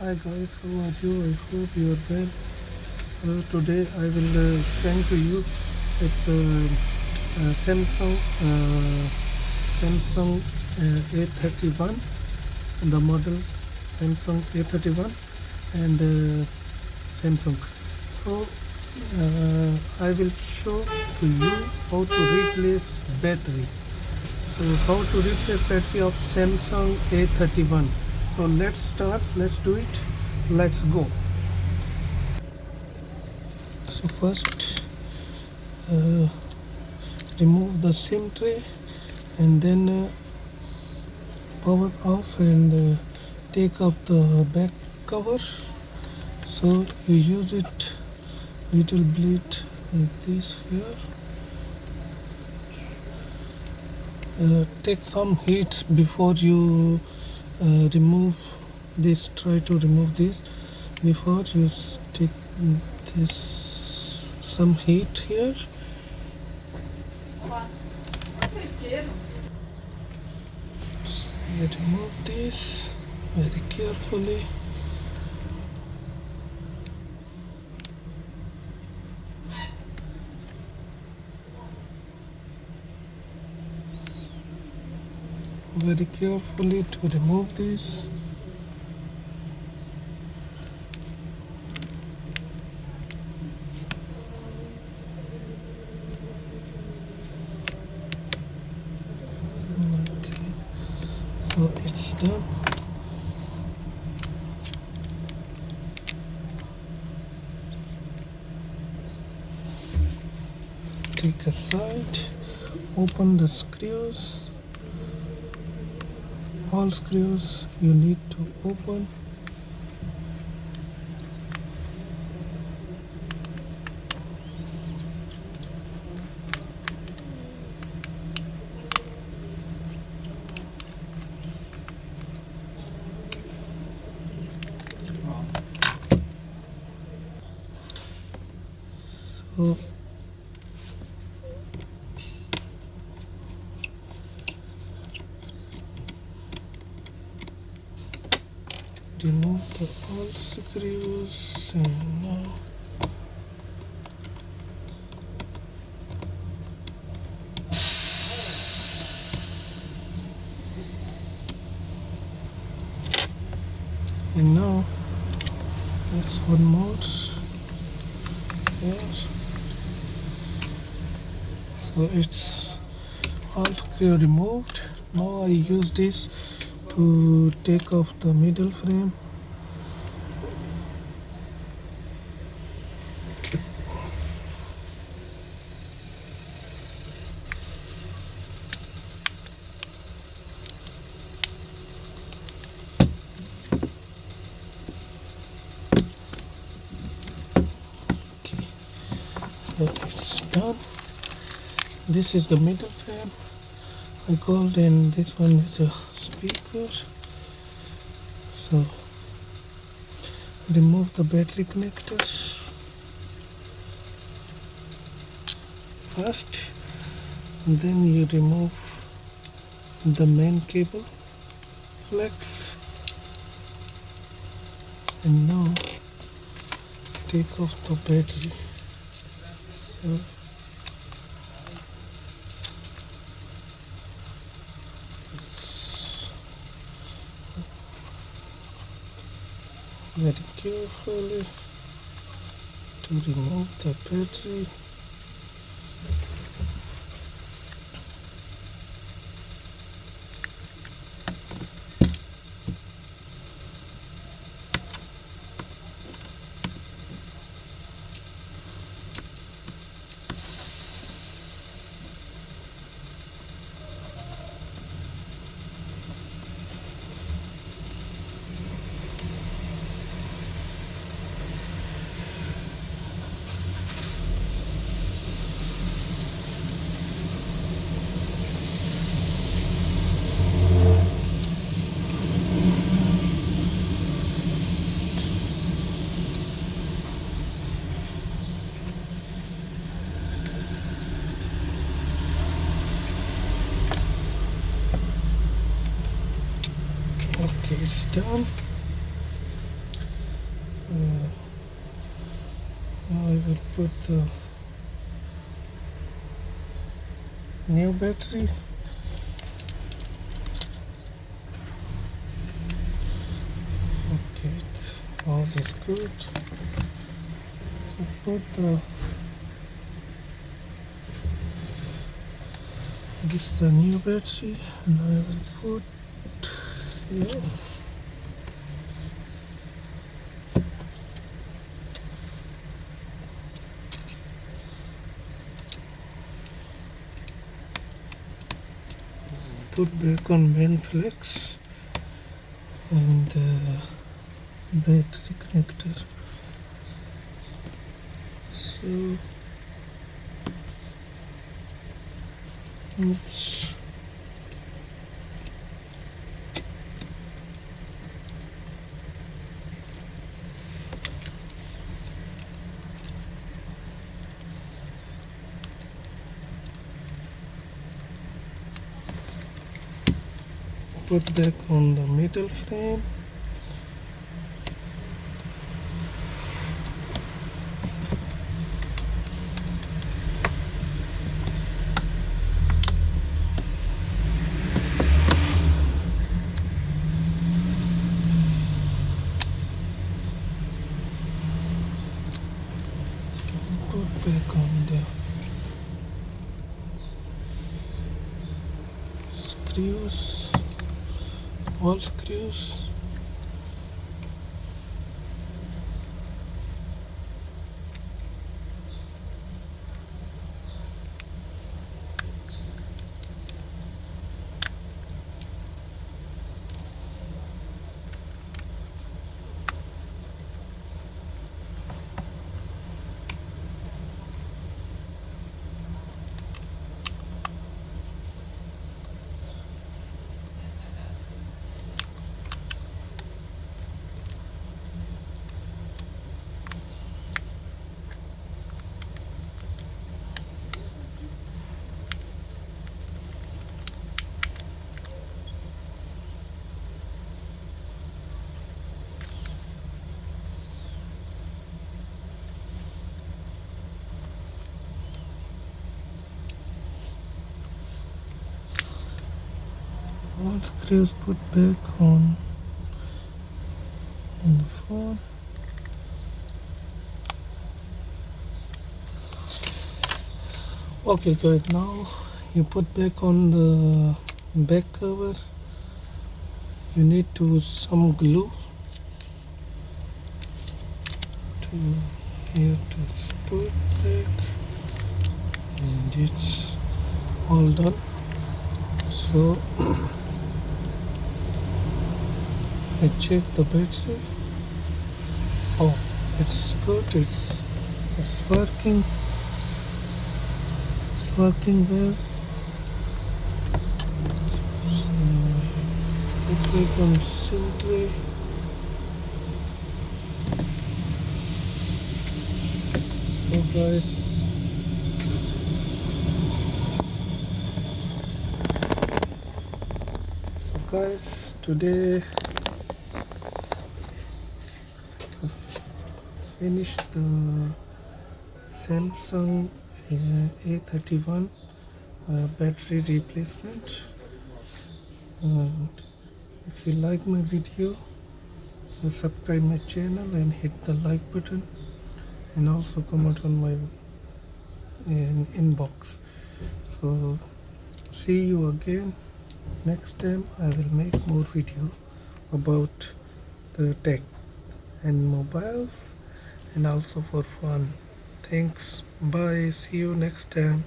Hi guys, how are you? I hope you are well. Today I will send to you. It's Samsung A31, the model Samsung A31 and Samsung. So I will show to you how to replace battery. So how to replace battery of Samsung A31. So let's start. Let's do it. Let's go. So first remove the SIM tray and then power off and take off the back cover. So you use it little bit like this here. Take some heat before you remove this. Try to remove this before you take this some heat here. You remove this very carefully. Very carefully to remove this. Okay, so it's done. Take aside, open the screws. All screws you need to open. So remove the all screws and now there's one more here. So it's all screw removed. Now I use this to take off the middle frame. Okay, so it's done. This is the middle frame I called, and this one is a speaker. So remove the battery connectors first, and then you remove the main cable flex, and now take off the battery. So very carefully to remove the battery. Okay, it's done. Now I will put the new battery. Okay, all is good. So put this is the new battery, and I will put here. Put back on main flex and battery connector. So, oops. Put back on the metal frame. Put back on the screws, all screws. All screws put back on the phone. Okay guys, now you put back on the back cover. You need to use some glue to here to put back, and it's all done. So I check the battery. Oh, it's good. It's working. It's working well. So put back on SIM tray. So guys, today finished the Samsung A31 battery replacement. And if you like my video, subscribe my channel and hit the like button, and also comment on my inbox. So see you again next time. I will make more video about the tech and mobiles, and also for fun. Thanks, bye, see you next time.